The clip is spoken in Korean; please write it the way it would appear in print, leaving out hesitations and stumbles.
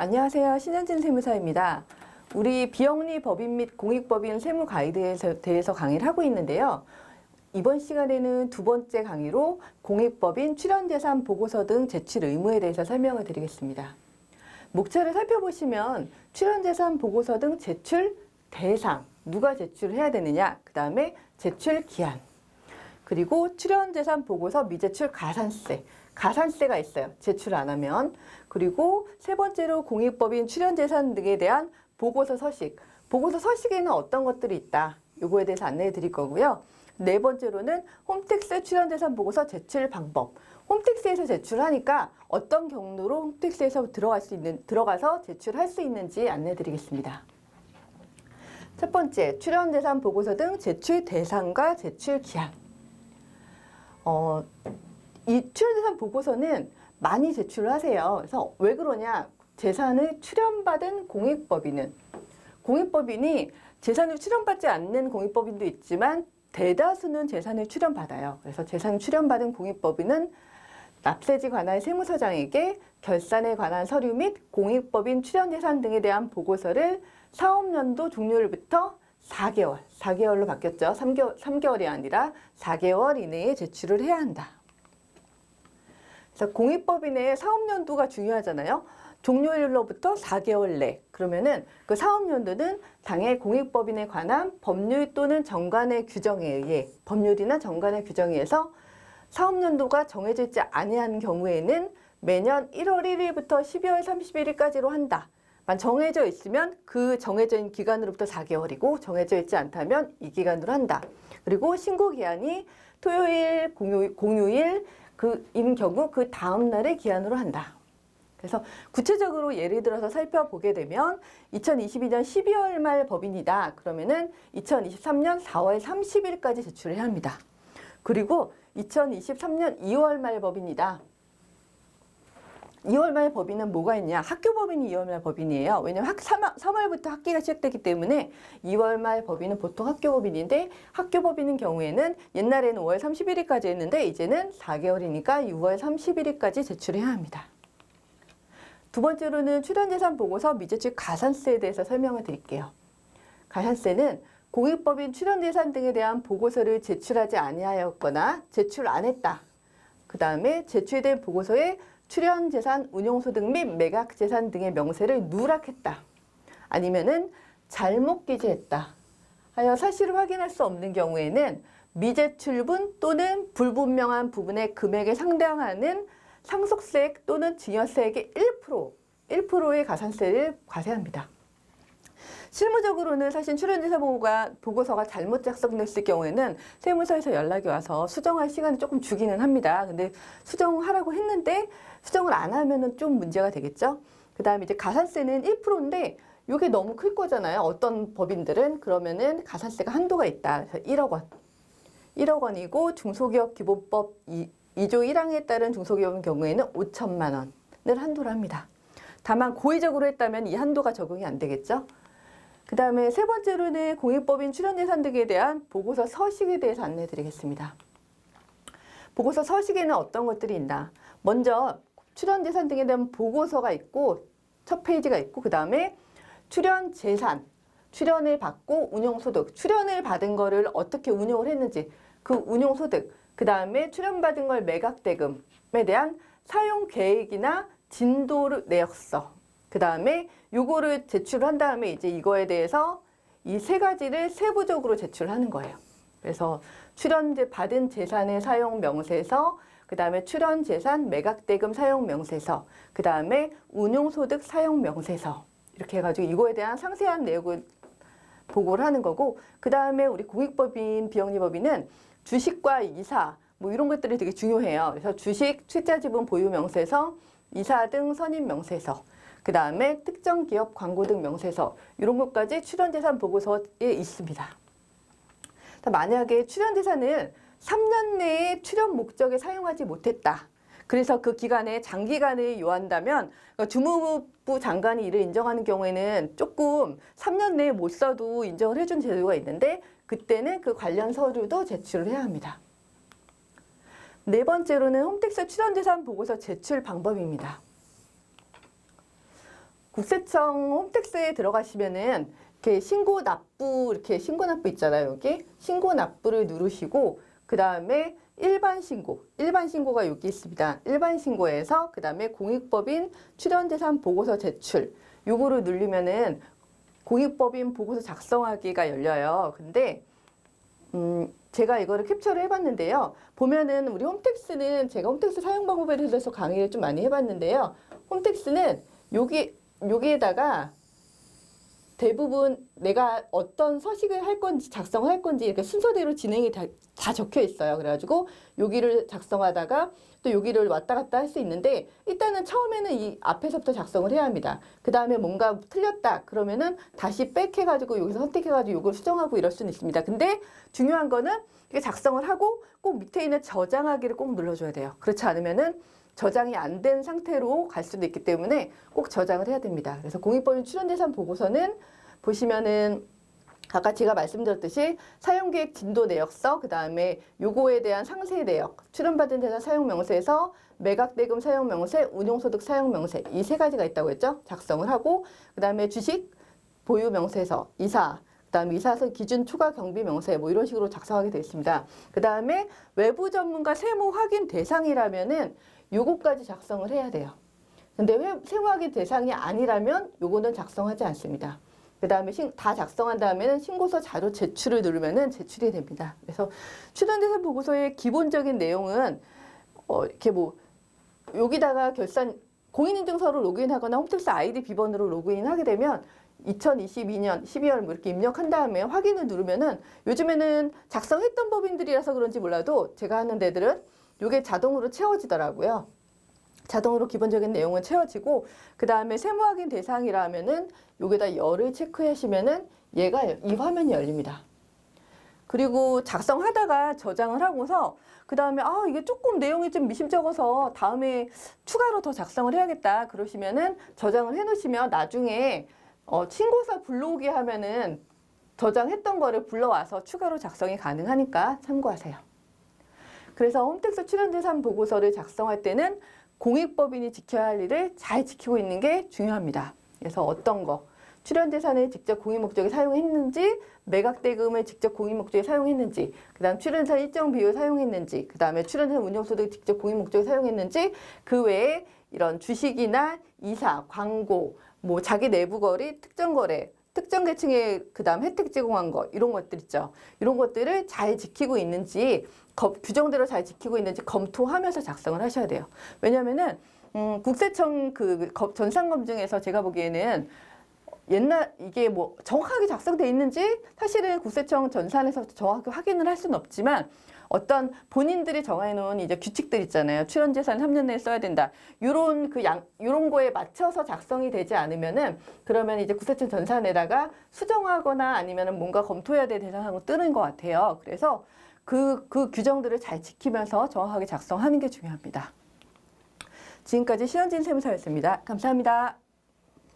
안녕하세요. 신현진 세무사입니다. 우리 비영리 법인 및 공익법인 세무 가이드에 대해서 강의를 하고 있는데요. 이번 시간에는 두 번째 강의로 공익법인 출연재산 보고서 등 제출 의무에 대해서 설명을 드리겠습니다. 목차를 살펴보시면 출연재산 보고서 등 제출 대상, 누가 제출해야 되느냐, 그 다음에 제출 기한, 그리고 출연재산 보고서 미제출 가산세, 가산세가 있어요. 제출 안 하면. 그리고 세 번째로 공익법인 출연재산 등에 대한 보고서 서식. 보고서 서식에는 어떤 것들이 있다. 요거에 대해서 안내해 드릴 거고요. 네 번째로는 홈택스 출연재산 보고서 제출 방법. 홈택스에서 제출하니까 어떤 경로로 홈택스에서 들어가서 제출할 수 있는지 안내해 드리겠습니다. 첫 번째, 출연재산 보고서 등 제출 대상과 제출 기한. 이 출연재산 보고서는 많이 제출을 하세요. 그래서 왜 그러냐? 재산을 출연받은 공익법인이 재산을 출연받지 않는 공익법인도 있지만 대다수는 재산을 출연받아요. 그래서 재산을 출연받은 공익법인은 납세지 관할 세무서장에게 결산에 관한 서류 및 공익법인 출연재산 등에 대한 보고서를 사업연도 종료일부터 4개월로 바뀌었죠. 3개월이 아니라 4개월 이내에 제출을 해야 한다. 그래서 공익법인의 사업연도가 중요하잖아요. 종료일로부터 4개월 내. 그러면은 그 사업연도는 당해 공익법인에 관한 법률 또는 정관의 규정에 의해, 법률이나 정관의 규정에 의해서 사업연도가 정해져 있지 아니한 경우에는 매년 1월 1일부터 12월 31일까지로 한다. 만 정해져 있으면 그 정해져 있는 기간으로부터 4개월이고 정해져 있지 않다면 이 기간으로 한다. 그리고 신고 기한이 토요일, 공휴일 인 경우 그 다음 날의 기한으로 한다. 그래서 구체적으로 예를 들어서 살펴보게 되면 2022년 12월 말 법인이다. 그러면은 2023년 4월 30일까지 제출해야 합니다. 그리고 2023년 2월 말 법인이다. 2월 말 법인은 뭐가 있냐? 학교 법인이 2월 말 법인이에요. 왜냐면 3월부터 학기가 시작되기 때문에 2월 말 법인은 보통 학교 법인인데 학교 법인인 경우에는 옛날에는 5월 31일까지 했는데 이제는 4개월이니까 6월 31일까지 제출해야 합니다. 두 번째로는 출연재산 보고서 미제출 가산세에 대해서 설명을 드릴게요. 가산세는 공익법인 출연재산 등에 대한 보고서를 제출하지 아니하였거나 제출 안 했다. 그 다음에 제출된 보고서에 출연재산, 운용소득 및 매각재산 등의 명세를 누락했다. 아니면은 잘못 기재했다 하여 사실을 확인할 수 없는 경우에는 미제출분 또는 불분명한 부분의 금액에 상당하는 상속세액 또는 증여세액의 1%의 가산세를 과세합니다. 실무적으로는 사실 출연재산 보고서가 잘못 작성됐을 경우에는 세무서에서 연락이 와서 수정할 시간이 조금 주기는 합니다. 근데 수정하라고 했는데 수정을 안 하면은 좀 문제가 되겠죠. 그 다음에 이제 가산세는 1%인데 이게 너무 클 거잖아요. 어떤 법인들은 그러면은 가산세가 한도가 있다. 그래서 1억 원. 1억 원이고 중소기업 기본법 2조 1항에 따른 중소기업의 경우에는 5천만 원을 한도로 합니다. 다만 고의적으로 했다면 이 한도가 적용이 안 되겠죠. 그 다음에 세 번째로는 공익법인 출연재산 등에 대한 보고서 서식에 대해서 안내해 드리겠습니다. 보고서 서식에는 어떤 것들이 있나? 먼저 출연재산 등에 대한 보고서가 있고 첫 페이지가 있고 그 다음에 출연재산, 출연을 받고 운용소득, 출연을 받은 거를 어떻게 운용을 했는지 그 운용소득, 그 다음에 출연받은 걸 매각대금에 대한 사용 계획이나 진도 내역서, 그 다음에 요거를 제출한 다음에 이제 이거에 대해서 이 세 가지를 세부적으로 제출하는 거예요. 그래서 받은 재산의 사용 명세서, 그 다음에 출연재산 매각대금 사용 명세서, 그 다음에 운용소득 사용 명세서 이렇게 해가지고 이거에 대한 상세한 내용을 보고를 하는 거고 그 다음에 우리 공익법인 비영리법인은 주식과 이사 뭐 이런 것들이 되게 중요해요. 그래서 주식, 출자지분 보유 명세서, 이사 등 선임 명세서, 그 다음에 특정 기업 광고 등 명세서 이런 것까지 출연재산 보고서에 있습니다. 만약에 출연재산을 3년 내에 출연 목적에 사용하지 못했다. 그래서 그 기간에 장기간을 요한다면 주무부 장관이 이를 인정하는 경우에는 조금 3년 내에 못 써도 인정을 해준 제도가 있는데 그때는 그 관련 서류도 제출을 해야 합니다. 네 번째로는 홈택스 출연재산 보고서 제출 방법입니다. 국세청 홈택스에 들어가시면은 이렇게 신고 납부 이렇게 신고 납부 있잖아요. 여기 신고 납부를 누르시고 그 다음에 일반 신고가 여기 있습니다. 일반 신고에서 그 다음에 공익법인 출연재산 보고서 제출 요거를 누르면은 공익법인 보고서 작성하기가 열려요. 근데 제가 이거를 캡처를 해봤는데요. 보면은 우리 홈택스는 제가 홈택스 사용 방법에 대해서 강의를 좀 많이 해봤는데요. 홈택스는 여기에다가 대부분 내가 어떤 서식을 할 건지 작성할 건지 이렇게 순서대로 진행이 다 적혀 있어요. 그래가지고 여기를 작성하다가 또 여기를 왔다 갔다 할 수 있는데 일단은 처음에는 이 앞에서부터 작성을 해야 합니다. 그 다음에 뭔가 틀렸다 그러면은 다시 백 해가지고 여기서 선택해가지고 이걸 수정하고 이럴 수는 있습니다. 근데 중요한 거는 이게 작성을 하고 꼭 밑에 있는 저장하기를 꼭 눌러줘야 돼요. 그렇지 않으면은 저장이 안 된 상태로 갈 수도 있기 때문에 꼭 저장을 해야 됩니다. 그래서 공익법인 출연재산 보고서는 보시면은 아까 제가 말씀드렸듯이 사용계획 진도 내역서, 그 다음에 요거에 대한 상세 내역, 출연받은 재산 사용명세에서 매각대금 사용명세, 운용소득 사용명세 이 세 가지가 있다고 했죠. 작성을 하고 그 다음에 주식 보유명세서, 이사, 그 다음에 이사서 기준 초과 경비 명세 뭐 이런 식으로 작성하게 되어 있습니다. 그 다음에 외부 전문가 세무 확인 대상이라면은 요거까지 작성을 해야 돼요. 근데 세무 확인 대상이 아니라면 요거는 작성하지 않습니다. 그 다음에 다 작성한 다음에는 신고서 자료 제출을 누르면은 제출이 됩니다. 그래서 출연재산 보고서의 기본적인 내용은 이렇게 뭐 여기다가 결산 공인인증서로 로그인하거나 홈택스 아이디 비번으로 로그인하게 되면 2022년 12월 뭐 이렇게 입력한 다음에 확인을 누르면은 요즘에는 작성했던 법인들이라서 그런지 몰라도 제가 하는 데들은 요게 자동으로 채워지더라고요. 자동으로 기본적인 내용은 채워지고 그 다음에 세무 확인 대상이라면은 여기다 열을 체크하시면은 얘가 이 화면이 열립니다. 그리고 작성하다가 저장을 하고서 그 다음에 이게 조금 내용이 좀 미심쩍어서 다음에 추가로 더 작성을 해야겠다 그러시면은 저장을 해 놓으시면 나중에 신고서 불러오게 하면은 저장했던 거를 불러와서 추가로 작성이 가능하니까 참고하세요. 그래서 홈택스 출연재산 보고서를 작성할 때는 공익법인이 지켜야 할 일을 잘 지키고 있는 게 중요합니다. 그래서 어떤 거, 출연재산을 직접 공익목적에 사용했는지, 매각대금을 직접 공익목적에 사용했는지, 그 다음 출연재산 일정 비율 사용했는지, 그 다음에 출연재산 운용소득 직접 공익목적에 사용했는지, 그 외에 이런 주식이나 이사, 광고, 뭐 자기 내부 거래, 특정 거래, 특정 계층에 그 다음 혜택 제공한 거 이런 것들 있죠. 이런 것들을 잘 지키고 있는지 규정대로 잘 지키고 있는지 검토하면서 작성을 하셔야 돼요. 왜냐하면은 국세청 그 전산검증에서 제가 보기에는 이게 뭐 정확하게 작성돼 있는지 사실은 국세청 전산에서 정확하게 확인을 할 수는 없지만 어떤 본인들이 정해놓은 이제 규칙들 있잖아요. 출연재산 3년 내에 써야 된다. 요런 거에 맞춰서 작성이 되지 않으면은 그러면 이제 국세청 전산에다가 수정하거나 아니면은 뭔가 검토해야 될 대상하고 뜨는 것 같아요. 그래서 그 규정들을 잘 지키면서 정확하게 작성하는 게 중요합니다. 지금까지 신현진 세무사였습니다. 감사합니다.